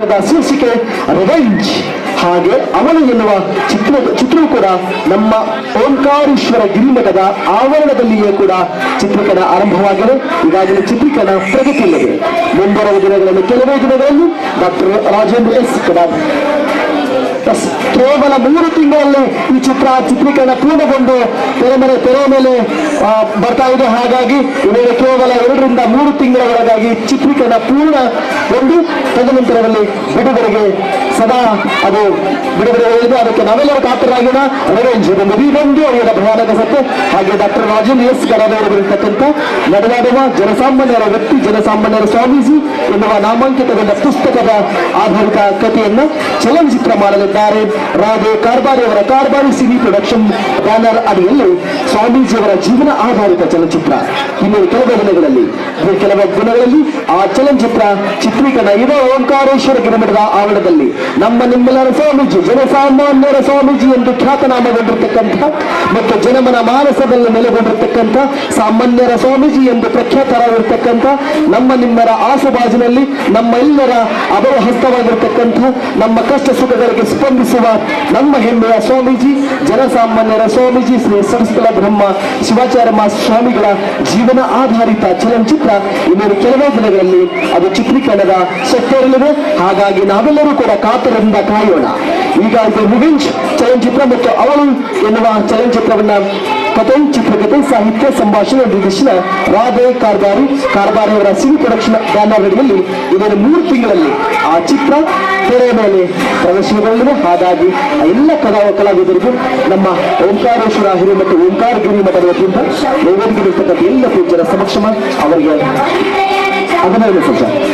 ಚಿತ್ರದ ಶೀರ್ಷಿಕೆ ರಿವೆಂಜ್. ಹಾಗೆ ಅವಳು ಎನ್ನುವ ಚಿತ್ರವು ಕೂಡ ನಮ್ಮ ಓಂಕಾರೇಶ್ವರ ಗಿರಿಮಠದ ಆವರಣದಲ್ಲಿಯೇ ಕೂಡ ಚಿತ್ರೀಕರಣ ಆರಂಭವಾಗಿದೆ. ಈಗಾಗಲೇ ಚಿತ್ರೀಕರಣ ಪ್ರಗತಿಯಲ್ಲಿದೆ. ಮುಂಬರುವ ದಿನಗಳಲ್ಲಿ ಕೆಲವೇ ದಿನಗಳಲ್ಲಿ ಡಾಕ್ಟರ್ ರಾಜೇಂದ್ರ ಎಸ್ ಕಡಾಬ್ ಕೇವಲ 3 ತಿಂಗಳಲ್ಲಿ ಈ ಚಿತ್ರೀಕರಣ ಪೂರ್ಣಗೊಂಡು ತೆರೆ ಮೇಲೆ ಬರ್ತಾ ಇದೆ. ಹಾಗಾಗಿ ಇವರು ಕೇವಲ 2 ರಿಂದ 3 ತಿಂಗಳ ಒಳಗಾಗಿ ಚಿತ್ರೀಕರಣ ಪೂರ್ಣಗೊಂಡು ತದನಂತರದಲ್ಲಿ ಬಿಡುಗಡೆಗೆ ಸದಾ ಅದು ಬಿಡುಗಡೆ ಹೇಳಿದೆ. ಅದಕ್ಕೆ ನಾವೆಲ್ಲರೂ ಕಾತರಾಗೋಣ. ರಿವೆಂಜ್ ಇದೊಂದು ಅವರ ಭಯಾನಕ ಸತ್ಯ. ಹಾಗೆ ಡಾಕ್ಟರ್ ರಾಜೇಂದ್ರ ಎಸ್ ಗಡಾಬ್ ಅವರು ಬರೆದಿರ್ತಕ್ಕಂಥ ನಡೆದಾಡುವ ಜನಸಾಮಾನ್ಯರ ವ್ಯಕ್ತಿ ಜನಸಾಮಾನ್ಯರ ಸ್ವಾಮೀಜಿ ಎನ್ನುವ ನಾಮಾಂಕಿತಗೊಂಡ ಪುಸ್ತಕದ ಆಧಾರಿತ ಕಥೆಯನ್ನು ಚಲನಚಿತ್ರ ಮಾಡಲಿದ್ದಾರೆ. ರಾಧೆ ಕಾರ್ಬಾರಿ ಅವರ ಕಾರ್ಬಾರಿ ಸಿನಿ ಪ್ರೊಡಕ್ಷನ್ ಬ್ಯಾನರ್ ಅಡಿಯಲ್ಲಿ ಸ್ವಾಮೀಜಿಯವರ ಜೀವನ ಆಧಾರಿತ ಚಲನಚಿತ್ರ ಇನ್ನು ಕೆಲವು ದಿನಗಳಲ್ಲಿ ಆ ಚಲನಚಿತ್ರ ಚಿತ್ರೀಕರಣ ಇದೇ ಓಂಕಾರೇಶ್ವರ ಗಿರಿಮಠದ ಆವರಣದಲ್ಲಿ ನಮ್ಮ ನಿಮ್ಮೆಲ್ಲರ ಸ್ವಾಮೀಜಿ ಜನಸಾಮಾನ್ಯರ ಸ್ವಾಮೀಜಿ ಎಂದು ಖ್ಯಾತನಾಮಗೊಂಡಿರ್ತಕ್ಕಂಥ ಮತ್ತು ಜನಮನ ಮಾನಸದಲ್ಲಿ ನೆಲೆಗೊಂಡಿರ್ತಕ್ಕಂಥ ಸಾಮಾನ್ಯರ ಸ್ವಾಮೀಜಿ ಎಂದು ಪ್ರಖ್ಯಾತರಾಗಿರ್ತಕ್ಕಂಥ ನಮ್ಮ ನಿಮ್ಮರ ಆಸುಬಾಜಿನಲ್ಲಿ ನಮ್ಮೆಲ್ಲರ ಅಭಯ ಹಸ್ತವಾಗಿರ್ತಕ್ಕಂಥ ನಮ್ಮ ಕಷ್ಟ ಸುಖಗಳಿಗೆ ಸ್ಪಂದಿಸುವ ನಮ್ಮ ಹೆಮ್ಮೆಯ ಸ್ವಾಮೀಜಿ ಜನಸಾಮಾನ್ಯರ ಸ್ವಾಮೀಜಿ ಶ್ರೀ ಸಂಸ್ಥಳ ಬ್ರಹ್ಮ ಶಿವಾಚಾರ್ಯ ಸ್ವಾಮಿಗಳ ಜೀವನ ಆಧಾರಿತ ಚಲನಚಿತ್ರ ಇನ್ನೊಂದು ಕೆಲವೇ ದಿನಗಳಲ್ಲಿ ಅದು ಚಿತ್ರೀಕರಣದ ಸೆಟ್ಟೇರಲಿದೆ. ಹಾಗಾಗಿ ನಾವೆಲ್ಲರೂ ಕೂಡ ಕಾತರದಿಂದ ಕಾಯೋಣ. ಈಗ ಇದು ರಿವೆಂಜ್ ಚಲನಚಿತ್ರ ಮತ್ತು ಅವಳು ಎನ್ನುವ ಚಲನಚಿತ್ರವನ್ನ ಚಿತ್ರಕಥೆ ಸಾಹಿತ್ಯ ಸಂಭಾಷಣೆ ನಿರ್ದೇಶನ ರಾಧೆ ಕಾರ್ಬಾರಿ ಅವರ ಸಿನಿ ಪ್ರೊಡಕ್ಷನ್ ಬ್ಯಾನರ್ ಅಡಿಯಲ್ಲಿ ಇದನ್ನು 3 ತಿಂಗಳಲ್ಲಿ ಆ ಚಿತ್ರ ತೆರೆಯ ಮೇಲೆ ಪ್ರದರ್ಶನಗೊಳ್ಳಲಿದೆ. ಹಾಗಾಗಿ ಎಲ್ಲ ಕಲಾವಿದರಿಗೂ ನಮ್ಮ ಓಂಕಾರೇಶ್ವರ ಹಿರಿಮಠ ಓಂಕಾರ ಗಿರಿಮಠದ ವತಿಯಿಂದ ನೈವೇದ್ಯವಿರ್ತಕ್ಕಂಥ ಎಲ್ಲ ಪೂಜ್ಯರ ಸಮಕ್ಷಮ ಅವರಿಗೆ ಅಭಿನಂದನೆ ಸಲ್ಲಿಸುತ್ತೇನೆ.